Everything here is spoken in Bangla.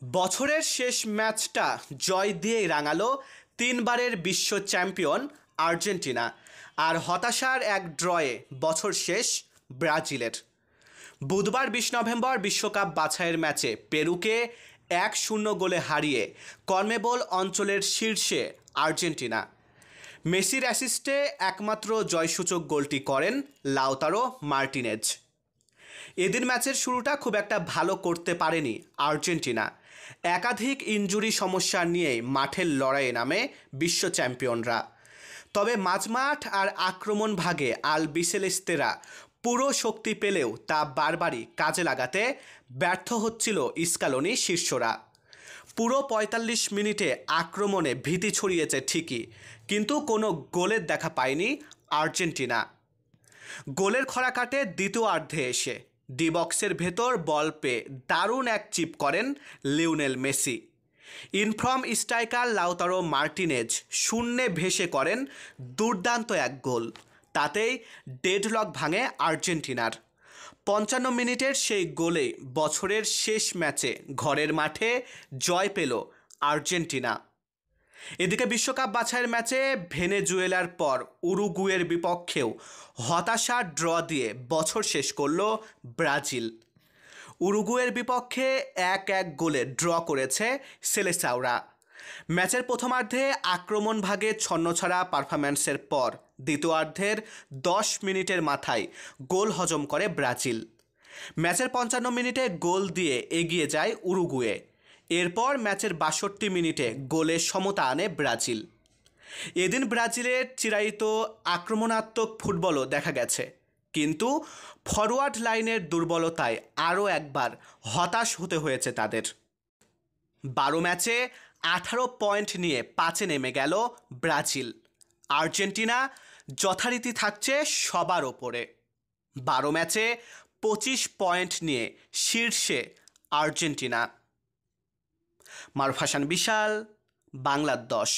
বছরের শেষ ম্যাচটা জয় দিয়েই রাঙালো তিনবারের বিশ্ব চ্যাম্পিয়ন আর্জেন্টিনা। আর হতাশার এক ড্রয়ে বছর শেষ ব্রাজিলের। বুধবার ২০ নভেম্বর বিশ্বকাপ বাছাইয়ের ম্যাচে পেরুকে ১-০ গোলে হারিয়ে কনমেবল অঞ্চলের শীর্ষে আর্জেন্টিনা। মেসির অ্যাসিস্টে একমাত্র জয়সূচক গোলটি করেন লাউতারো মার্টিনেজ। এদিন ম্যাচের শুরুটা খুব একটা ভালো করতে পারেনি আর্জেন্টিনা। একাধিক ইনজুরি সমস্যা নিয়েই মাঠের লড়াইয়ে নামে বিশ্ব চ্যাম্পিয়নরা। তবে মাঝমাঠ আর আক্রমণ ভাগে আলবিসেলেস্তেরা পুরো শক্তি পেলেও তা বারবারই কাজে লাগাতে ব্যর্থ হচ্ছিল স্কালোনি শিষ্যরা। পুরো ৪৫ মিনিটে আক্রমণে ভীতি ছড়িয়েছে ঠিকই, কিন্তু কোনো গোলের দেখা পায়নি আর্জেন্টিনা। গোলের খরা কাটে দ্বিতীয়ার্ধে এসে ডি বক্সের ভেতর বল পেয়ে দারুণ এক চিপ করেন Lionel Messi. Inform striker Lautaro Martinez শূন্যে ভেসে করেন দুর্দান্ত এক গোল। তাতেই ডেডলক ভাঙে আর্জেন্টিনার। ৫৫ মিনিটের সেই গোলেই বছরের শেষ ম্যাচে ঘরের মাঠে জয় পেল আর্জেন্টিনা। এদিকে বিশ্বকাপ বাছাইয়ের ম্যাচে ভেনেজুয়েলার পর উরুগুয়ের বিপক্ষেও হতাশার ড্র দিয়ে বছর শেষ করল ব্রাজিল। উরুগুয়ের বিপক্ষে ১-১ গোলে ড্র করেছে সেলেসাওরা। ম্যাচের প্রথমার্ধে আক্রমণ ভাগে ছন্নছাড়া পারফরম্যান্সের পর দ্বিতীয়ার্ধের ১০ মিনিটের মাথায় গোল হজম করে ব্রাজিল। ম্যাচের ৫৫ মিনিটে গোল দিয়ে এগিয়ে যায় উরুগুয়ে। এরপর ম্যাচের ৬২ মিনিটে গোলের সমতা আনে ব্রাজিল। এদিন ব্রাজিলের চিরায়ত আক্রমণাত্মক ফুটবলও দেখা গেছে, কিন্তু ফরওয়ার্ড লাইনের দুর্বলতায় আরও একবার হতাশ হতে হয়েছে তাদের। ১২ ম্যাচে ১৮ পয়েন্ট নিয়ে ৫-এ নেমে গেল ব্রাজিল। আর্জেন্টিনা যথারীতি থাকছে সবার ওপরে। ১২ ম্যাচে ২৫ পয়েন্ট নিয়ে শীর্ষে আর্জেন্টিনা। মারুফ হাসান বিশাল, বাংলা ১০।